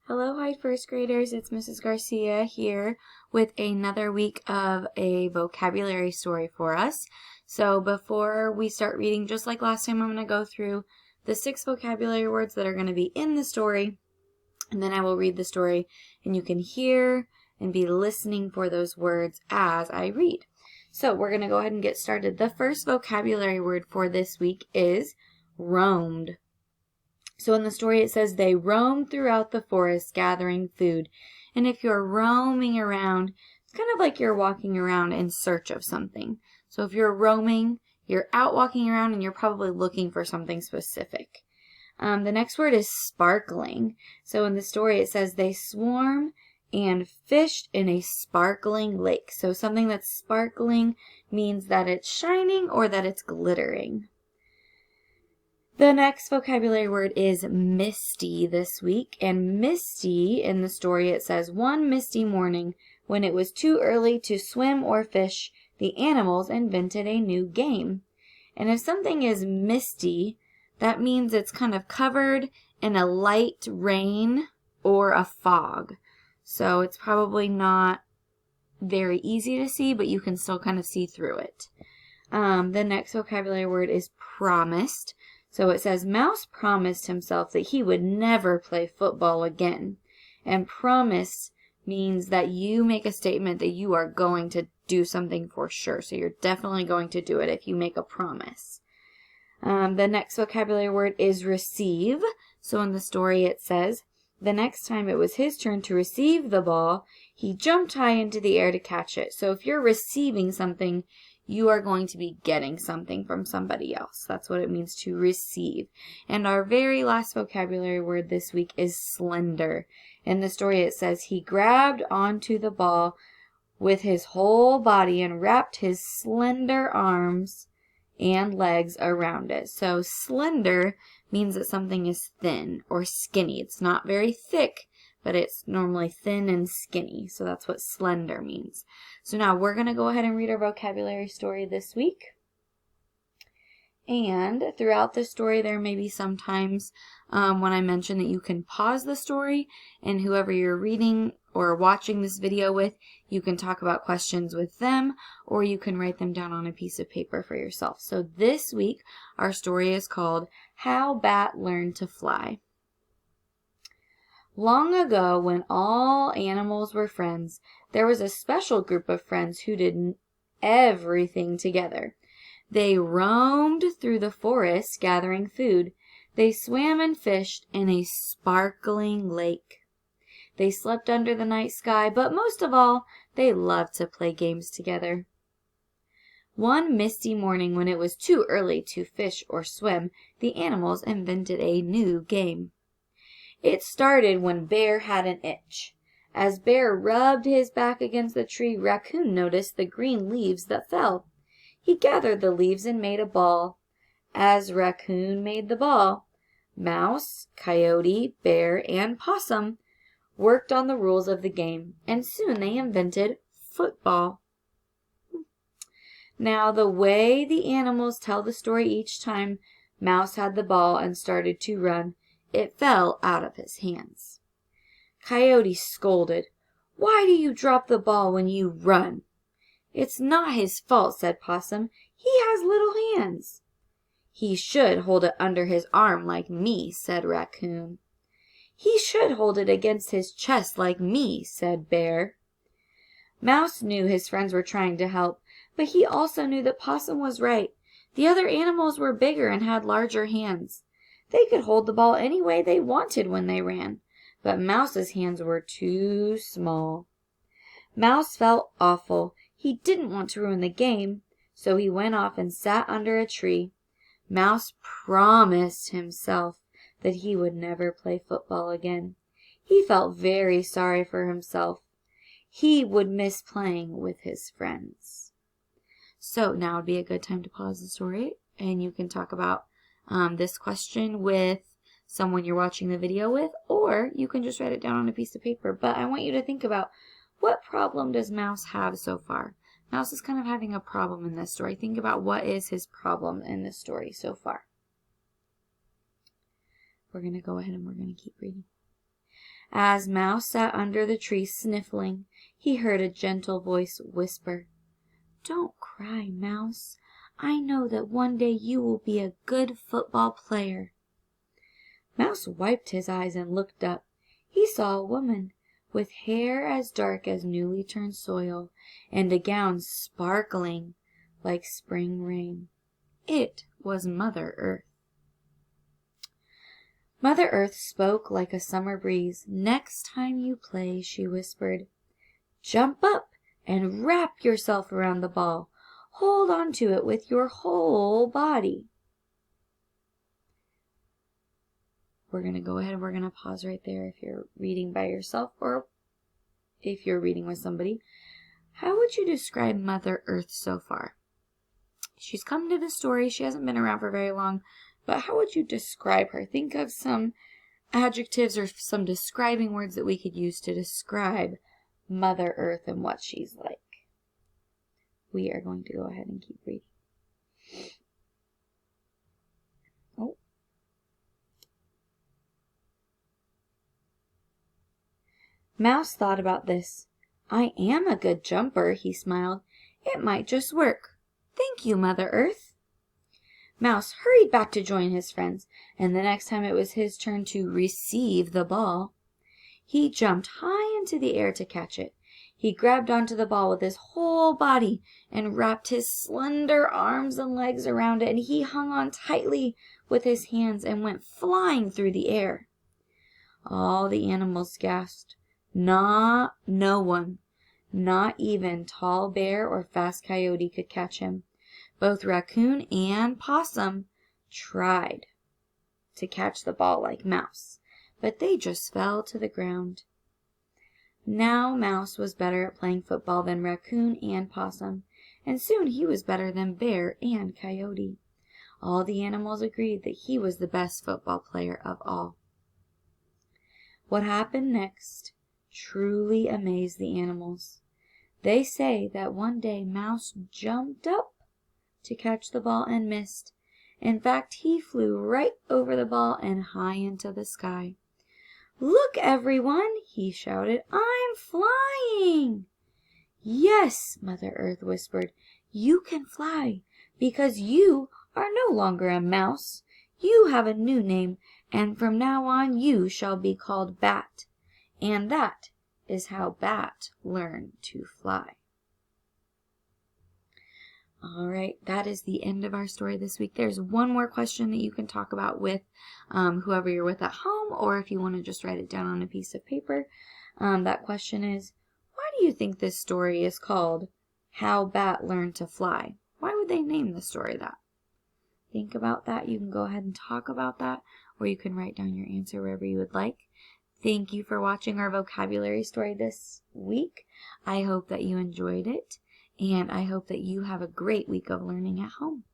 Hello, hi first graders, it's Mrs. Garcia here with another week of a vocabulary story for us. So before we start reading, just like last time, I'm going to go through the 6 vocabulary words that are going to be in the story, and then I will read the story and you can hear and be listening for those words as I read. So we're going to go ahead and get started. The first vocabulary word for this week is roamed. So in the story it says they roamed throughout the forest gathering food. And if you're roaming around, it's kind of like you're walking around in search of something. So if you're roaming, you're out walking around and you're probably looking for something specific. The next word is sparkling. So in the story it says they swarm and fished in a sparkling lake. So something that's sparkling means that it's shining or that it's glittering. The next vocabulary word is misty this week, and misty in the story it says, one misty morning when it was too early to swim or fish, the animals invented a new game. And if something is misty, that means it's kind of covered in a light rain or a fog. So it's probably not very easy to see, but you can still kind of see through it. The next vocabulary word is promised. So it says, Mouse promised himself that he would never play football again. And promise means that you make a statement that you are going to do something for sure. So you're definitely going to do it if you make a promise. The next vocabulary word is receive. So in the story it says, the next time it was his turn to receive the ball, he jumped high into the air to catch it. So if you're receiving something, you are going to be getting something from somebody else. That's what it means to receive. And our very last vocabulary word this week is slender. In the story it says, he grabbed onto the ball with his whole body and wrapped his slender arms and legs around it. So slender means that something is thin or skinny. It's not very thick, but it's normally thin and skinny. So that's what slender means. So now we're going to go ahead and read our vocabulary story this week. And throughout the story, there may be some times when I mention that you can pause the story, and whoever you're reading or watching this video with, you can talk about questions with them, or you can write them down on a piece of paper for yourself. So this week, our story is called How Bat Learned to Fly. Long ago, when all animals were friends, there was a special group of friends who did everything together. They roamed through the forest gathering food. They swam and fished in a sparkling lake. They slept under the night sky, but most of all, they loved to play games together. One misty morning when it was too early to fish or swim, the animals invented a new game. It started when Bear had an itch. As Bear rubbed his back against the tree, Raccoon noticed the green leaves that fell. He gathered the leaves and made a ball. As Raccoon made the ball, Mouse, Coyote, Bear, and Possum worked on the rules of the game, and soon they invented football. Now, the way the animals tell the story each time Mouse had the ball and started to run, it fell out of his hands. Coyote scolded, "Why do you drop the ball when you run?" "It's not his fault," said Possum. "He has little hands." "He should hold it under his arm like me," said Raccoon. "He should hold it against his chest like me," said Bear. Mouse knew his friends were trying to help, but he also knew that Possum was right. The other animals were bigger and had larger hands. They could hold the ball any way they wanted when they ran, but Mouse's hands were too small. Mouse felt awful. He didn't want to ruin the game, so he went off and sat under a tree. Mouse promised himself that he would never play football again. He felt very sorry for himself. He would miss playing with his friends. So now would be a good time to pause the story, and you can talk about this question with someone you're watching the video with, or you can just write it down on a piece of paper. But I want you to think about, what problem does Mouse have so far? Mouse is kind of having a problem in this story. Think about what is his problem in this story so far. We're going to go ahead and we're going to keep reading. As Mouse sat under the tree sniffling, he heard a gentle voice whisper, "Don't cry, Mouse. I know that one day you will be a good football player." Mouse wiped his eyes and looked up. He saw a woman with hair as dark as newly turned soil and a gown sparkling like spring rain. It was Mother Earth. Mother Earth spoke like a summer breeze. "Next time you play," she whispered, "jump up and wrap yourself around the ball. Hold on to it with your whole body." We're going to go ahead and we're going to pause right there if you're reading by yourself or if you're reading with somebody. How would you describe Mother Earth so far? She's come to the story. She hasn't been around for very long, but how would you describe her? Think of some adjectives or some describing words that we could use to describe Mother Earth and what she's like. We are going to go ahead and keep reading. Oh. Mouse thought about this. "I am a good jumper," he smiled. "It might just work. Thank you, Mother Earth." Mouse hurried back to join his friends, and the next time it was his turn to receive the ball, he jumped high into the air to catch it. He grabbed onto the ball with his whole body and wrapped his slender arms and legs around it, and he hung on tightly with his hands and went flying through the air. All the animals gasped. No one, not even Tall Bear or Fast Coyote, could catch him. Both Raccoon and Possum tried to catch the ball like Mouse, but they just fell to the ground. Now Mouse was better at playing football than Raccoon and Possum, and soon he was better than Bear and Coyote. All the animals agreed that he was the best football player of all. What happened next truly amazed the animals. They say that one day Mouse jumped up to catch the ball and missed. In fact, he flew right over the ball and high into the sky. "Look, everyone," he shouted, "I'm flying." "Yes," Mother Earth whispered, "you can fly because you are no longer a mouse. You have a new name, and from now on you shall be called Bat. And that is how Bat learned to fly." All right, that is the end of our story this week. There's one more question that you can talk about with whoever you're with at home, or if you want to just write it down on a piece of paper. That question is, why do you think this story is called How Bat Learned to Fly? Why would they name the story that? Think about that. You can go ahead and talk about that, or you can write down your answer wherever you would like. Thank you for watching our vocabulary story this week. I hope that you enjoyed it, and I hope that you have a great week of learning at home.